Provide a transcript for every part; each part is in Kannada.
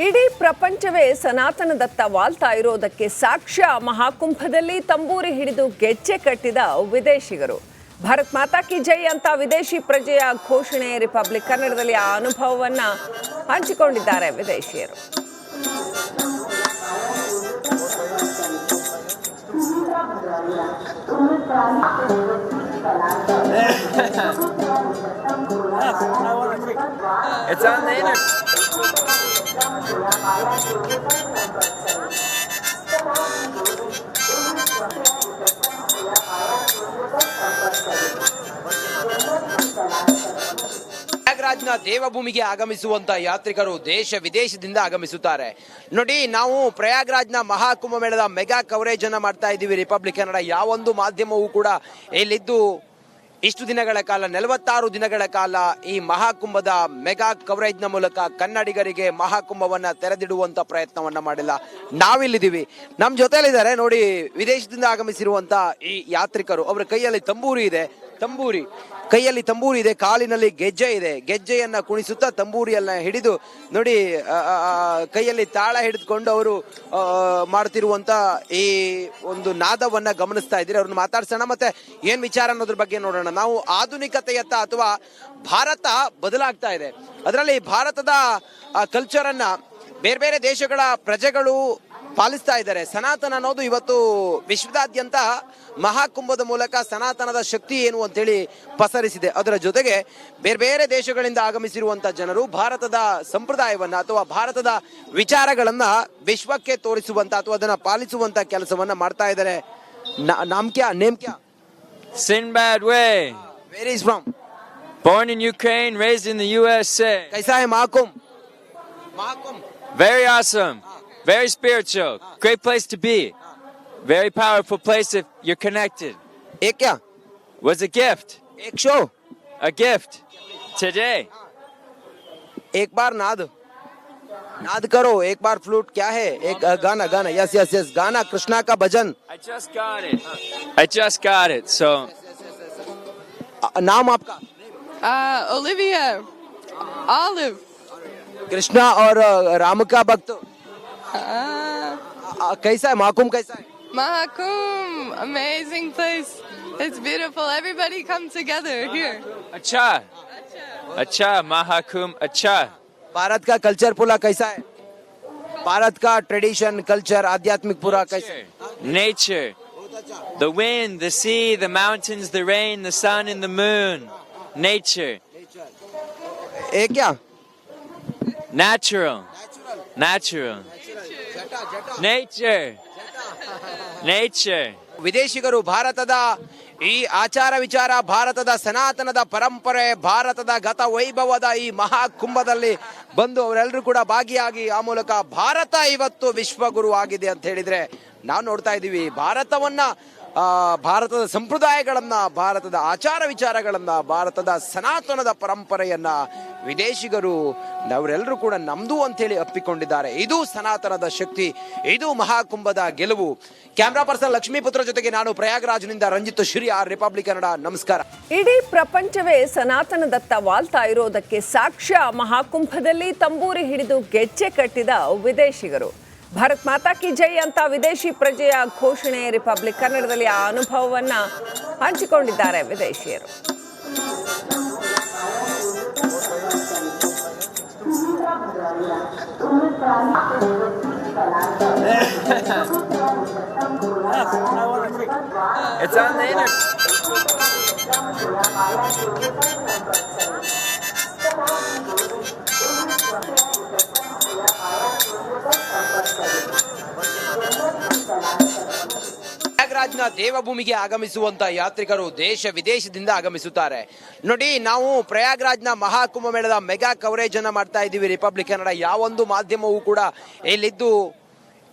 ಇಡೀ ಪ್ರಪಂಚವೇ ಸನಾತನದತ್ತ ವಾಲ್ತಾ ಇರೋದಕ್ಕೆ ಸಾಕ್ಷ್ಯ ಮಹಾಕುಂಭದಲ್ಲಿ ತಂಬೂರಿ ಹಿಡಿದು ಗೆಜ್ಜೆ ಕಟ್ಟಿದ ವಿದೇಶಿಗರು. ಭಾರತ್ ಮಾತಾ ಕಿ ಜೈ ಅಂತ ವಿದೇಶಿ ಪ್ರಜೆಯ ಘೋಷಣೆ ರಿಪಬ್ಲಿಕ್ ಕನ್ನಡದಲ್ಲಿ ಆ ಅನುಭವವನ್ನ ಹಂಚಿಕೊಂಡಿದ್ದಾರೆ ವಿದೇಶಿಯರು. It's on the internet. ಪ್ರಯಾಗ್ರಾಜ್ನ ದೇವಭೂಮಿಗೆ ಆಗಮಿಸುವಂತ ಯಾತ್ರಿಕರು ದೇಶ ವಿದೇಶದಿಂದ ಆಗಮಿಸುತ್ತಾರೆ. ನೋಡಿ, ನಾವು ಪ್ರಯಾಗ್ರಾಜ್ನ ಮಹಾಕುಂಭ ಮೇಳದ ಮೆಗಾ ಕವರೇಜ್ ಅನ್ನ ಮಾಡ್ತಾ ಇದ್ದೀವಿ ರಿಪಬ್ಲಿಕ್ ಕನ್ನಡ. ಯಾವೊಂದು ಮಾಧ್ಯಮವೂ ಕೂಡ ಇಲ್ಲಿದ್ದು ಇಷ್ಟು ದಿನಗಳ ಕಾಲ 46 ದಿನಗಳ ಕಾಲ ಈ ಮಹಾಕುಂಭದ ಮೆಗಾ ಕವರೇಜ್ ನ ಮೂಲಕ ಕನ್ನಡಿಗರಿಗೆ ಮಹಾಕುಂಭವನ್ನ ತೆರೆದಿಡುವಂತ ಪ್ರಯತ್ನವನ್ನ ಮಾಡಿಲ್ಲ. ನಾವಿಲ್ಲಿದ್ದೀವಿ, ನಮ್ ಜೊತೆಲಿದ್ದಾರೆ ನೋಡಿ ವಿದೇಶದಿಂದ ಆಗಮಿಸಿರುವಂತ ಈ ಯಾತ್ರಿಕರು. ಅವರ ಕೈಯಲ್ಲಿ ಕೈಯಲ್ಲಿ ತಂಬೂರಿ ಇದೆ, ಕಾಲಿನಲ್ಲಿ ಗೆಜ್ಜೆ ಇದೆ. ಗೆಜ್ಜೆಯನ್ನ ಕುಣಿಸುತ್ತಾ ತಂಬೂರಿಯನ್ನ ಹಿಡಿದು ನೋಡಿ ಕೈಯಲ್ಲಿ ತಾಳ ಹಿಡಿದುಕೊಂಡು ಅವರು ಮಾಡ್ತಿರುವಂತ ಈ ಒಂದು ನಾದವನ್ನ ಗಮನಿಸ್ತಾ ಇದ್ದೀರಿ. ಅವ್ರನ್ನ ಮಾತಾಡ್ಸೋಣ, ಮತ್ತೆ ಏನ್ ವಿಚಾರ ಅನ್ನೋದ್ರ ಬಗ್ಗೆ ನೋಡೋಣ. ನಾವು ಆಧುನಿಕತೆಯತ್ತ ಅಥವಾ ಭಾರತ ಬದಲಾಗ್ತಾ ಇದೆ, ಅದರಲ್ಲಿ ಭಾರತದ ಕಲ್ಚರ್ ಅನ್ನ ಬೇರೆ ಬೇರೆ ದೇಶಗಳ ಪ್ರಜೆಗಳು ಪಾಲಿಸ್ತಾ ಇದ್ದಾರೆ. ಸನಾತನ ಅನ್ನೋದು ಇವತ್ತು ವಿಶ್ವದಾದ್ಯಂತ ಮಹಾಕುಂಭದ ಮೂಲಕ ಸನಾತನದ ಶಕ್ತಿ ಏನು ಅಂತೇಳಿ ಪಸರಿಸಿದೆ. ಅದರ ಜೊತೆಗೆ ಬೇರೆ ಬೇರೆ ದೇಶಗಳಿಂದ ಆಗಮಿಸಿರುವಂತ ಜನರು ಭಾರತದ ಸಂಪ್ರದಾಯವನ್ನ ಅಥವಾ ಭಾರತದ ವಿಚಾರಗಳನ್ನ ವಿಶ್ವಕ್ಕೆ ತೋರಿಸುವಂತ ಅಥವಾ ಅದನ್ನ ಪಾಲಿಸುವಂತ ಕೆಲಸವನ್ನ ಮಾಡ್ತಾ ಇದ್ದಾರೆ. ನೇಮ್ ಕ್ಯಾ? Sinbad Way. Where is from? Born in Ukraine, raised in the USA. कैसा है Mahakumbh? Very awesome. Very spiritual. Great place to be. Very powerful place if you're connected. एक क्या? Was a gift. एक शो. A gift. Today. एक बार नाद करो. एक बार फ्लूट. क्या है? एक गाना. यस गाना कृष्णा का भजन. I just got it. So नाम आपका? Olivia. Olive. कृष्णा और राम का भक्त. कैसा है महाकुंभ? कैसा है Mahakumbh. Amazing place. It's beautiful. Everybody come together here. Acha Mahakumbh Acha. Bharat का कल्चर पूरा कैसा है? भारत का ट्रेडिशन कल्चर आध्यात्मिक पूरा कैसा है? Nature. The wind, the sea, the mountains, the rain, the sun and the moon. Nature. एक क्या? Natural. Nature. ವಿದೇಶಿಗರು ಭಾರತದ ಈ ಆಚಾರ ವಿಚಾರ, ಭಾರತದ ಸನಾತನದ ಪರಂಪರೆ, ಭಾರತದ ಗತ ವೈಭವದ ಈ ಮಹಾಕುಂಭದಲ್ಲಿ ಬಂದು ಅವರೆಲ್ಲರೂ ಕೂಡ ಭಾಗಿಯಾಗಿ ಆ ಮೂಲಕ ಭಾರತ ಇವತ್ತು ವಿಶ್ವಗುರು ಆಗಿದೆ ಅಂತ ಹೇಳಿದ್ರೆ ನಾವು ನೋಡ್ತಾ ಇದ್ದೀವಿ. ಭಾರತದ ಸಂಪ್ರದಾಯಗಳನ್ನ, ಭಾರತದ ಆಚಾರ ವಿಚಾರಗಳನ್ನ, ಭಾರತದ ಸನಾತನದ ಪರಂಪರೆಯನ್ನ ವಿದೇಶಿಗರು ಅವರೆಲ್ಲರೂ ಕೂಡ ನಮ್ದು ಅಂತ ಹೇಳಿ ಅಪ್ಪಿಕೊಂಡಿದ್ದಾರೆ. ಇದು ಸನಾತನದ ಶಕ್ತಿ, ಇದು ಮಹಾಕುಂಭದ ಗೆಲುವು. ಕ್ಯಾಮ್ರಾ ಪರ್ಸನ್ ಲಕ್ಷ್ಮೀಪುತ್ರ ಜೊತೆಗೆ ನಾನು ಪ್ರಯಾಗ್ರಾಜ್ನಿಂದ ರಂಜಿತ್ ಶ್ರೀ, ರಿಪಬ್ಲಿಕ್ ಕನ್ನಡ. ನಮಸ್ಕಾರ. ಇಡೀ ಪ್ರಪಂಚವೇ ಸನಾತನದತ್ತ ವಾಲ್ತಾ ಇರೋದಕ್ಕೆ ಸಾಕ್ಷ್ಯ ಮಹಾಕುಂಭದಲ್ಲಿ ತಂಬೂರಿ ಹಿಡಿದು ಗೆಜ್ಜೆ ಕಟ್ಟಿದ ವಿದೇಶಿಗರು. ಭಾರತ್ ಮಾತಾ ಕಿ ಜೈ ಅಂತ ವಿದೇಶಿ ಪ್ರಜೆಯ ಘೋಷಣೆ ರಿಪಬ್ಲಿಕ್ ಕನ್ನಡದಲ್ಲಿ ಆ ಅನುಭವವನ್ನ ಹಂಚಿಕೊಂಡಿದ್ದಾರೆ ವಿದೇಶಿಯರು. It's on the internet. ಪ್ರಯಾಗ್ರಾಜ್ನ ದೇವಭೂಮಿಗೆ ಆಗಮಿಸುವಂತ ಯಾತ್ರಿಕರು ದೇಶ ವಿದೇಶದಿಂದ ಆಗಮಿಸುತ್ತಾರೆ. ನೋಡಿ, ನಾವು ಪ್ರಯಾಗ್ರಾಜ್ನ ಮಹಾಕುಂಭ ಮೇಳದ ಮೆಗಾ ಕವರೇಜ್ ಅನ್ನ ಮಾಡ್ತಾ ಇದ್ದೀವಿ ರಿಪಬ್ಲಿಕ್ ಕನ್ನಡ. ಯಾವೊಂದು ಮಾಧ್ಯಮವೂ ಕೂಡ ಇಲ್ಲಿದ್ದು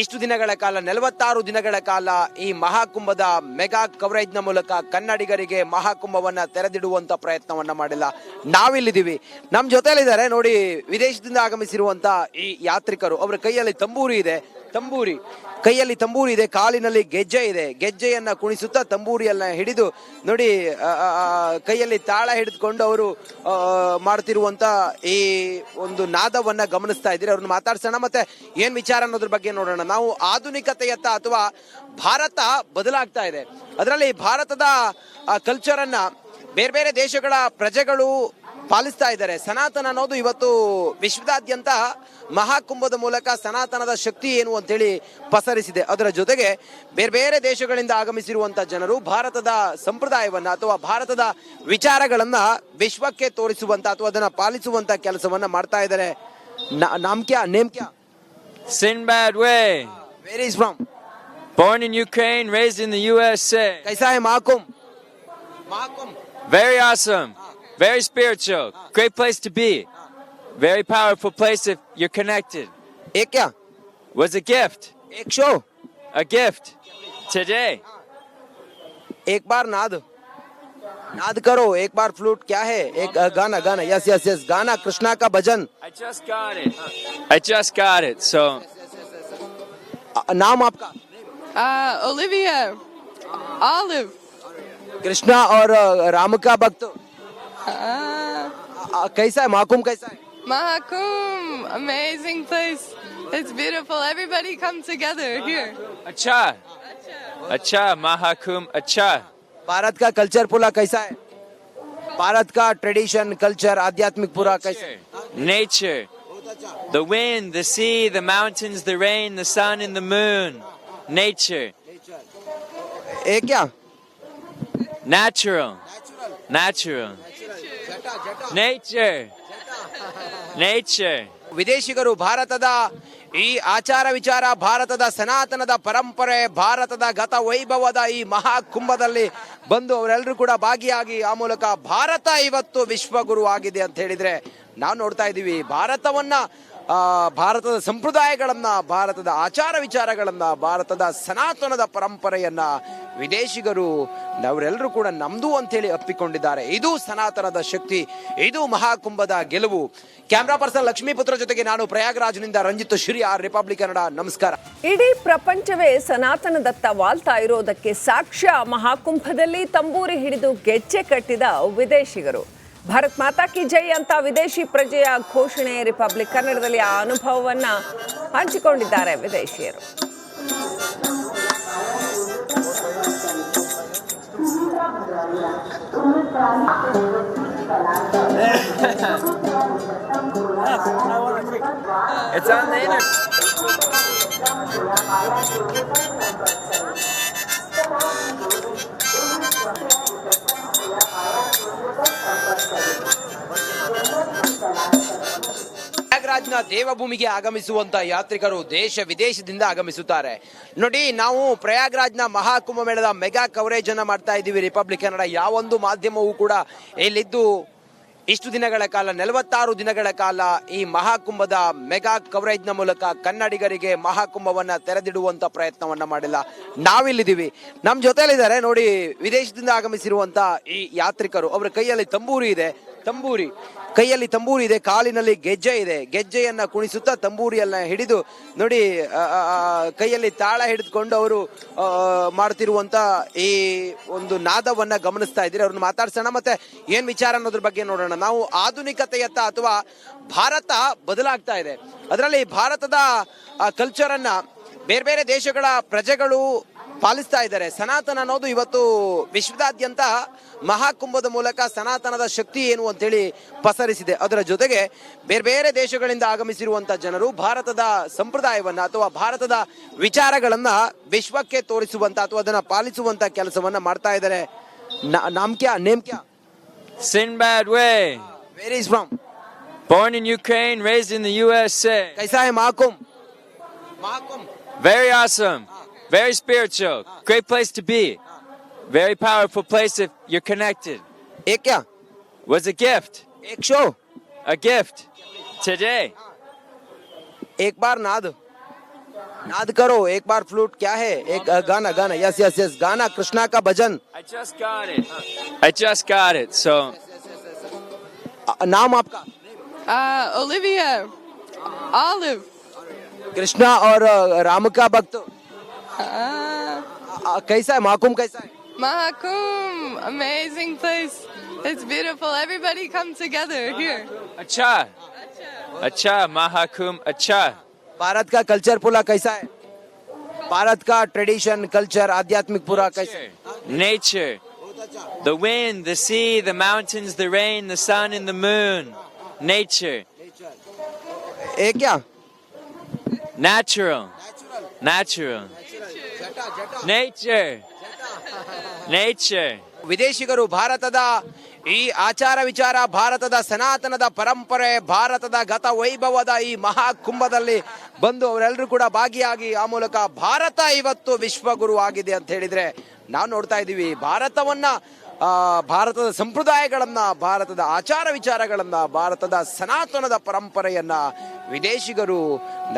ಇಷ್ಟು ದಿನಗಳ ಕಾಲ 46 ದಿನಗಳ ಕಾಲ ಈ ಮಹಾಕುಂಭದ ಮೆಗಾ ಕವರೇಜ್ ನ ಮೂಲಕ ಕನ್ನಡಿಗರಿಗೆ ಮಹಾಕುಂಭವನ್ನ ತೆರೆದಿಡುವಂತ ಪ್ರಯತ್ನವನ್ನ ಮಾಡಿಲ್ಲ. ನಾವಿಲ್ಲಿದ್ದೀವಿ, ನಮ್ ಜೊತೆಲಿದ್ದಾರೆ ನೋಡಿ ವಿದೇಶದಿಂದ ಆಗಮಿಸಿರುವಂತ ಈ ಯಾತ್ರಿಕರು. ಅವರ ಕೈಯಲ್ಲಿ ತಂಬೂರಿ ತಂಬೂರಿ, ಕೈಯಲ್ಲಿ ತಂಬೂರಿ ಇದೆ, ಕಾಲಿನಲ್ಲಿ ಗೆಜ್ಜೆ ಇದೆ. ಗೆಜ್ಜೆಯನ್ನ ಕುಣಿಸುತ್ತಾ ತಂಬೂರಿಯನ್ನ ಹಿಡಿದು ನೋಡಿ ಕೈಯಲ್ಲಿ ತಾಳ ಹಿಡಿದುಕೊಂಡು ಅವರು ಮಾಡ್ತಿರುವಂತ ಈ ಒಂದು ನಾದವನ್ನ ಗಮನಿಸ್ತಾ ಇದ್ದೀರಿ. ಅವ್ರನ್ನ ಮಾತಾಡ್ಸೋಣ, ಮತ್ತೆ ಏನ್ ವಿಚಾರ ಅನ್ನೋದ್ರ ಬಗ್ಗೆ ನೋಡೋಣ. ನಾವು ಆಧುನಿಕತೆಯತ್ತ ಅಥವಾ ಭಾರತ ಬದಲಾಗ್ತಾ ಇದೆ, ಅದರಲ್ಲಿ ಭಾರತದ ಕಲ್ಚರ್ ಅನ್ನ ಬೇರೆ ಬೇರೆ ದೇಶಗಳ ಪ್ರಜೆಗಳು ಪಾಲಿಸ್ತಾ ಇದ್ದಾರೆ. ಸನಾತನ ಅನ್ನೋದು ಇವತ್ತು ವಿಶ್ವದಾದ್ಯಂತ ಮಹಾಕುಂಭದ ಮೂಲಕ ಸನಾತನದ ಶಕ್ತಿ ಏನು ಅಂತೇಳಿ ಪಸರಿಸಿದೆ. ಅದರ ಜೊತೆಗೆ ಬೇರೆ ಬೇರೆ ದೇಶಗಳಿಂದ ಆಗಮಿಸಿರುವಂತ ಜನರು ಭಾರತದ ಸಂಪ್ರದಾಯವನ್ನ ಅಥವಾ ಭಾರತದ ವಿಚಾರಗಳನ್ನ ವಿಶ್ವಕ್ಕೆ ತೋರಿಸುವಂತ ಅಥವಾ ಅದನ್ನ ಪಾಲಿಸುವಂತ ಕೆಲಸವನ್ನ ಮಾಡ್ತಾ ಇದ್ದಾರೆ. ನಾಮ್ ಕ್ಯಾ, ನೇಮ್ ಕ್ಯಾ? Sinbad Way. Where is from? Born in Ukraine, raised in the USA. ಕೈಸಾ ಹೈ Mahakumbh? Mahakumbh Very awesome. Very spiritual. Great place to be. Very powerful place if you're connected. एक क्या? Was a gift. एक शो, A gift. Today. एक बार नाद करो, एक बार फ्लूट क्या है, एक गाना गाना, यस यस यस, गाना कृष्णा का भजन. I just got it. I just got it. So, नाम आपका? Olivia. Olive. कृष्णा और राम का भक्त. कैसा है महाकुंभ, कैसा है? Mahakumbh. Amazing place. It's beautiful. Everybody come together here. acha. Acha. Mahakumbh. Acha. Bharat का कल्चर पूरा कैसा है? भारत का ट्रेडिशन, कल्चर, आध्यात्मिक पूरा कैसा है? Nature. The wind, the sea, the mountains, the rain, the sun, and the moon. Nature. एक क्या? Natural. Natural. Nature. Nature. ವಿದೇಶಿಗರು ಭಾರತದ ಈ ಆಚಾರ ವಿಚಾರ, ಭಾರತದ ಸನಾತನದ ಪರಂಪರೆ, ಭಾರತದ ಗತ ವೈಭವದ ಈ ಮಹಾಕುಂಭದಲ್ಲಿ ಬಂದು ಅವರೆಲ್ಲರೂ ಕೂಡ ಭಾಗಿಯಾಗಿ ಆ ಮೂಲಕ ಭಾರತ ಇವತ್ತು ವಿಶ್ವಗುರು ಆಗಿದೆ ಅಂತ ಹೇಳಿದ್ರೆ ನಾವು ನೋಡ್ತಾ ಇದ್ದೀವಿ. ಭಾರತವನ್ನ ಭಾರತದ ಸಂಪ್ರದಾಯಗಳನ್ನ, ಭಾರತದ ಆಚಾರ ವಿಚಾರಗಳನ್ನ, ಭಾರತದ ಸನಾತನದ ಪರಂಪರೆಯನ್ನ ವಿದೇಶಿಗರು ಅವರೆಲ್ಲರೂ ಕೂಡ ನಮ್ದು ಅಂತ ಹೇಳಿ ಅಪ್ಪಿಕೊಂಡಿದ್ದಾರೆ. ಇದು ಸನಾತನದ ಶಕ್ತಿ, ಇದು ಮಹಾಕುಂಭದ ಗೆಲುವು. ಕ್ಯಾಮ್ರಾ ಪರ್ಸನ್ ಲಕ್ಷ್ಮೀಪುತ್ರ ಜೊತೆಗೆ ನಾನು ಪ್ರಯಾಗ್ರಾಜ್ನಿಂದ ರಂಜಿತ್ ಶ್ರೀ, ರಿಪಬ್ಲಿಕ್ ಕನ್ನಡ. ನಮಸ್ಕಾರ. ಇಡೀ ಪ್ರಪಂಚವೇ ಸನಾತನದತ್ತ ವಾಲ್ತಾ ಇರೋದಕ್ಕೆ ಸಾಕ್ಷ್ಯ ಮಹಾಕುಂಭದಲ್ಲಿ ತಂಬೂರಿ ಹಿಡಿದು ಗೆಜ್ಜೆ ಕಟ್ಟಿದ ವಿದೇಶಿಗರು. ಭಾರತ್ ಮಾತಾ ಕಿ ಜೈ ಅಂತ ವಿದೇಶಿ ಪ್ರಜೆಯ ಘೋಷಣೆ. ರಿಪಬ್ಲಿಕ್ ಕನ್ನಡದಲ್ಲಿ ಆ ಅನುಭವವನ್ನ ಹಂಚಿಕೊಂಡಿದ್ದಾರೆ ವಿದೇಶಿಯರು. It's on the internet. ಪ್ರಯಾಗ್ರಾಜ್ನ ದೇವಭೂಮಿಗೆ ಆಗಮಿಸುವಂತ ಯಾತ್ರಿಕರು ದೇಶ ವಿದೇಶದಿಂದ ಆಗಮಿಸುತ್ತಾರೆ. ನೋಡಿ, ನಾವು ಪ್ರಯಾಗ್ರಾಜ್ನ ಮಹಾಕುಂಭ ಮೇಳದ ಮೆಗಾ ಕವರೇಜ್ ಅನ್ನ ಮಾಡ್ತಾ ಇದ್ದೀವಿ ರಿಪಬ್ಲಿಕ್ ಕನ್ನಡ. ಯಾವೊಂದು ಮಾಧ್ಯಮವೂ ಕೂಡ ಇಲ್ಲಿದ್ದು ಇಷ್ಟು ದಿನಗಳ ಕಾಲ, 46 ದಿನಗಳ ಕಾಲ ಈ ಮಹಾಕುಂಭದ ಮೆಗಾ ಕವರೇಜ್ನ ಮೂಲಕ ಕನ್ನಡಿಗರಿಗೆ ಮಹಾಕುಂಭವನ್ನ ತೆರೆದಿಡುವಂತ ಪ್ರಯತ್ನವನ್ನ ಮಾಡಿಲ್ಲ. ನಾವಿಲ್ಲಿದ್ದೀವಿ, ನಮ್ಮ ಜೊತೆಲಿದ್ದಾರೆ ನೋಡಿ ವಿದೇಶದಿಂದ ಆಗಮಿಸಿರುವಂತ ಈ ಯಾತ್ರಿಕರು. ಅವರ ಕೈಯಲ್ಲಿ ತಂಬೂರಿ ಇದೆ, ಕೈಯಲ್ಲಿ ತಂಬೂರಿ ಇದೆ, ಕಾಲಿನಲ್ಲಿ ಗೆಜ್ಜೆ ಇದೆ. ಗೆಜ್ಜೆಯನ್ನ ಕುಣಿಸುತ್ತಾ ತಂಬೂರಿಯನ್ನ ಹಿಡಿದು ನೋಡಿ ಕೈಯಲ್ಲಿ ತಾಳ ಹಿಡಿದುಕೊಂಡು ಅವರು ಮಾಡ್ತಿರುವಂತ ಈ ಒಂದು ನಾದವನ್ನ ಗಮನಿಸ್ತಾ ಇದ್ದೀರಿ. ಅವ್ರನ್ನ ಮಾತಾಡ್ಸೋಣ, ಮತ್ತೆ ಏನ್ ವಿಚಾರ ಅನ್ನೋದ್ರ ಬಗ್ಗೆ ನೋಡೋಣ. ನಾವು ಆಧುನಿಕತೆಯತ್ತ ಅಥವಾ ಭಾರತ ಬದಲಾಗ್ತಾ ಇದೆ, ಅದರಲ್ಲಿ ಭಾರತದ ಕಲ್ಚರ್ ಅನ್ನ ಬೇರೆ ಬೇರೆ ದೇಶಗಳ ಪ್ರಜೆಗಳು ಪಾಲಿಸ್ತಾ ಇದ್ದಾರೆ. ಸನಾತನ ಅನ್ನೋದು ಇವತ್ತು ವಿಶ್ವದಾದ್ಯಂತ ಮಹಾಕುಂಭದ ಮೂಲಕ ಸನಾತನದ ಶಕ್ತಿ ಏನು ಅಂತೇಳಿ ಪಸರಿಸಿದೆ. ಅದರ ಜೊತೆಗೆ ಬೇರೆ ಬೇರೆ ದೇಶಗಳಿಂದ ಆಗಮಿಸಿರುವಂತ ಜನರು ಭಾರತದ ಸಂಪ್ರದಾಯವನ್ನ ಅಥವಾ ಭಾರತದ ವಿಚಾರಗಳನ್ನ ವಿಶ್ವಕ್ಕೆ ತೋರಿಸುವಂತ ಅಥವಾ ಅದನ್ನ ಪಾಲಿಸುವಂತ ಕೆಲಸವನ್ನ ಮಾಡ್ತಾ ಇದ್ದಾರೆ. ನಾಮ್ ಕ್ಯಾ, ನೇಮ್ ಕ್ಯಾ? Sinbad Way. Where is from? Born in Ukraine, raised in the USA. ಕೈಸಾ ಹೈ Mahakumbh? Mahakumbh Very awesome. Very spiritual. Great place to be. Very powerful place if you're connected. एक क्या? Was a gift. एक शो, A gift. Today. एक बार नाद करो, एक बार फ्लूट क्या है, एक गाना गाना, यस यस यस, गाना कृष्णा का भजन. I just got it. I just got it. So, नाम आपका? Olivia. Olive. कृष्णा और राम का भक्त Ah, कैसा है महाकुंभ कैसा है? Mahakumbh, amazing place. It's beautiful. Everybody come together here. Acha. Acha. Mahakumbh. Acha. Bharat का कल्चर पूरा कैसा है? भारत का ट्रेडिशन कल्चर आध्यात्मिक पूरा कैसा है? Nature. The wind, the sea, the mountains, the rain, the sun, and the moon. Nature. ये क्या? Natural. Natural. Nature. Nature. ವಿದೇಶಿಗರು ಭಾರತದ ಈ ಆಚಾರ ವಿಚಾರ ಭಾರತದ ಸನಾತನದ ಪರಂಪರೆ ಭಾರತದ ಗತ ವೈಭವದ ಈ ಮಹಾಕುಂಭದಲ್ಲಿ ಬಂದು ಅವರೆಲ್ಲರೂ ಕೂಡ ಭಾಗಿಯಾಗಿ ಆ ಮೂಲಕ ಭಾರತ ಇವತ್ತು ವಿಶ್ವಗುರು ಆಗಿದೆ ಅಂತ ಹೇಳಿದ್ರೆ ನಾವು ನೋಡ್ತಾ ಇದ್ದೀವಿ ಭಾರತವನ್ನ ಭಾರತದ ಸಂಪ್ರದಾಯಗಳನ್ನ ಭಾರತದ ಆಚಾರ ವಿಚಾರಗಳನ್ನ ಭಾರತದ ಸನಾತನದ ಪರಂಪರೆಯನ್ನ ವಿದೇಶಿಗರು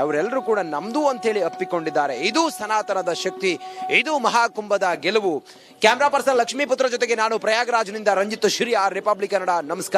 ಅವರೆಲ್ಲರೂ ಕೂಡ ನಮ್ದು ಅಂತೇಳಿ ಅಪ್ಪಿಕೊಂಡಿದ್ದಾರೆ. ಇದು ಸನಾತನದ ಶಕ್ತಿ, ಇದು ಮಹಾಕುಂಭದ ಗೆಲುವು. ಕ್ಯಾಮ್ರಾ ಪರ್ಸನ್ ಲಕ್ಷ್ಮೀಪುತ್ರ ಜೊತೆಗೆ ನಾನು ಪ್ರಯಾಗರಾಜ್ನಿಂದ ರಂಜಿತ್ ಶ್ರೀ ಆರ್ ರಿಪಬ್ಲಿಕ್ ಕನ್ನಡ. ನಮಸ್ಕಾರ.